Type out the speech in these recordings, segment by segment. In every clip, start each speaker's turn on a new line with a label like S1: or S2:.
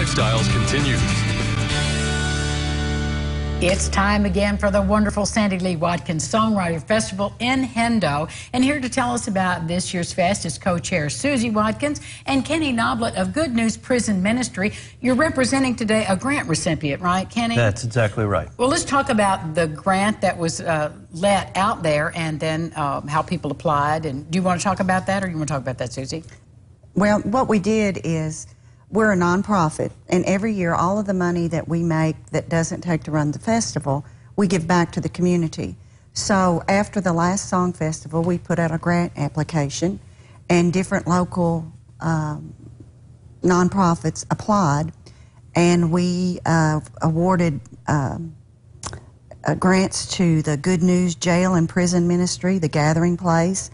S1: Lifestyles continues.
S2: It's time again for the wonderful Sandy Lee Watkins Songwriter Festival in Hendo. And here to tell us about this year's fest is co-chair Susie Watkins and Kenny Noblet of Good News Prison Ministry. You're representing today a grant recipient, right, Kenny?
S3: That's exactly right.
S2: Well, let's talk about the grant that was let out there and then how people applied. And do you want to talk about that, or do you want to talk about that, Susie?
S4: Well, what we did is, we're a nonprofit, and every year all of the money that we make that doesn't take to run the festival, we give back to the community. So after the last song festival, we put out a grant application, and different local nonprofits applied, and we awarded grants to the Good News Jail and Prison Ministry, the Gathering Place,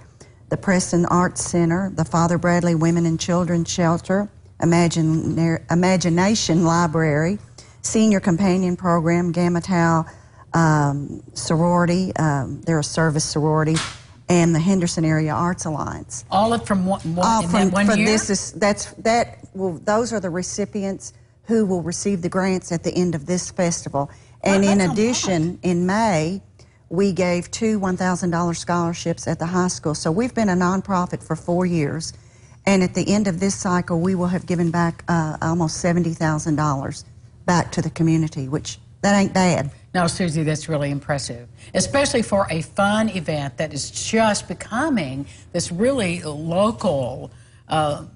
S4: the Preston Arts Center, the Father Bradley Women and Children's Shelter, Imagination Library, Senior Companion Program, Gamma Tau Sorority, they're a service sorority, and the Henderson Area Arts Alliance.
S2: All from one year?
S4: Those are the recipients who will receive the grants at the end of this festival. And in addition, in May, we gave 2 $1,000 scholarships at the high school. So we've been a nonprofit for 4 years. And at the end of this cycle, we will have given back almost $70,000 back to the community, which that ain't bad.
S2: No, Susie, that's really impressive, especially for a fun event that is just becoming this really local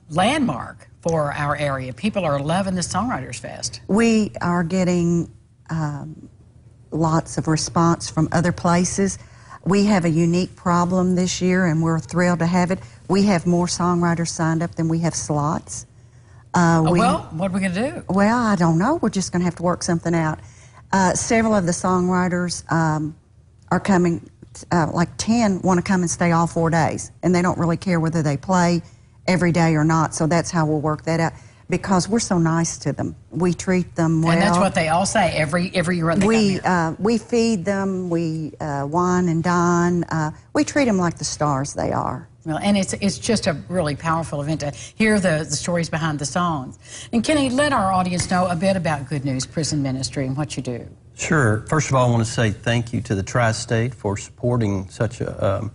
S2: landmark for our area. People are loving the Songwriters Fest.
S4: We are getting lots of response from other places. We have a unique problem this year, and we're thrilled to have it. We have more songwriters signed up than we have slots.
S2: Well, what are we going to do?
S4: Well, I don't know. We're just going to have to work something out. Several of the songwriters are coming, like 10 want to come and stay all 4 days, and they don't really care whether they play every day or not, so that's how we'll work that out. Because we're so nice to them. We treat them well.
S2: And that's what they all say every year they come here.
S4: We feed them, we wine and dine. We treat them like the stars they are.
S2: Well, and it's just a really powerful event to hear the stories behind the songs. And Kenny, let our audience know a bit about Good News Prison Ministry and what you do.
S3: Sure. First of all, I want to say thank you to the Tri-State for supporting such a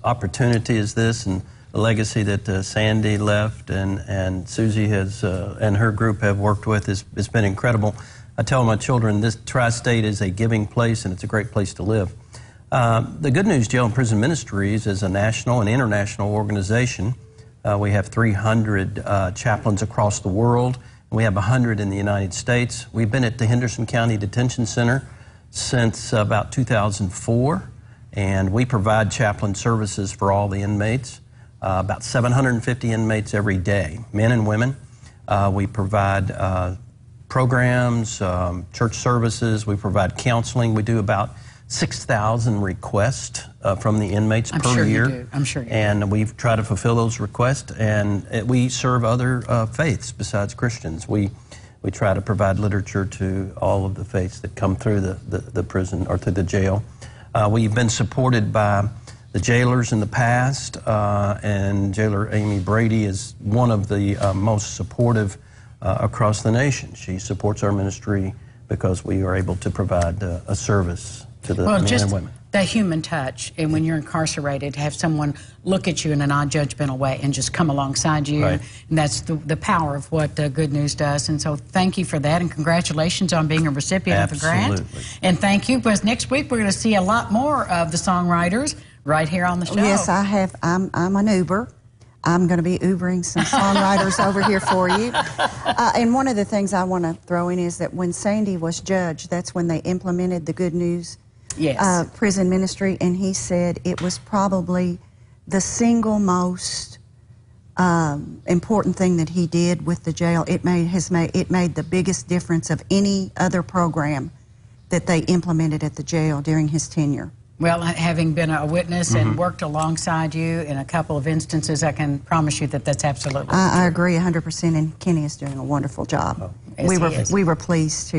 S3: opportunity as this, and the legacy that Sandy left and Susie has and her group have worked with has been incredible. I tell my children this Tri-State is a giving place, and it's a great place to live. The Good News Jail and Prison Ministries is a national and international organization. We have 300 chaplains across the world, and we have 100 in the United States. We've been at the Henderson County Detention Center since about 2004, and we provide chaplain services for all the inmates. About 750 inmates every day, men and women. We provide programs, church services, we provide counseling. We do about 6,000 requests from the inmates per year.
S2: I'm sure you do.
S3: And we try to fulfill those requests, and we serve other faiths besides Christians. We try to provide literature to all of the faiths that come through the prison or through the jail. We've been supported by the jailers in the past, and Jailer Amy Brady is one of the most supportive across the nation. She supports our ministry because we are able to provide a service to the men and women.
S2: That human touch, and when you're incarcerated, to have someone look at you in a non-judgmental way and just come alongside you,
S3: right.
S2: And that's the power of what Good News does. And so thank you for that, and congratulations on being a recipient of the grant.
S3: Absolutely.
S2: And thank you, because next week we're going to see a lot more of the songwriters right here on the show.
S4: Yes, I have. I'm an Uber. I'm going to be Ubering some songwriters over here for you. And one of the things I want to throw in is that when Sandy was judge, that's when they implemented the Good News Prison Ministry, and he said it was probably the single most important thing that he did with the jail. It made the biggest difference of any other program that they implemented at the jail during his tenure.
S2: Well, having been a witness and worked alongside you in a couple of instances, I can promise you that that's absolutely true.
S4: I agree 100%, and Kenny is doing a wonderful job. We were pleased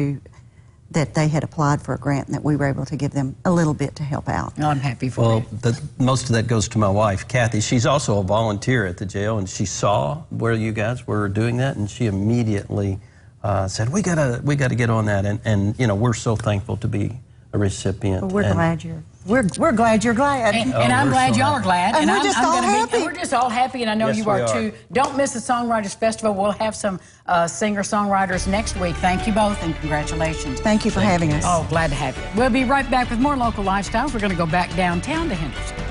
S4: that they had applied for a grant and that we were able to give them a little bit to help out.
S2: I'm happy for you.
S3: Well, most of that goes to my wife, Kathy. She's also a volunteer at the jail, and she saw where you guys were doing that, and she immediately said, we gotta get on that. And you know, we're so thankful to be a recipient.
S4: Well, we're glad we're glad you're glad.
S2: And I'm glad y'all are glad.
S4: And we're just all happy.
S2: We're just all happy, and I know you are too. Don't miss the Songwriters Festival. We'll have some singer-songwriters next week. Thank you both, and congratulations.
S4: Thank you for having us.
S2: Oh, glad to have you. We'll be right back with more local lifestyles. We're going to go back downtown to Henderson.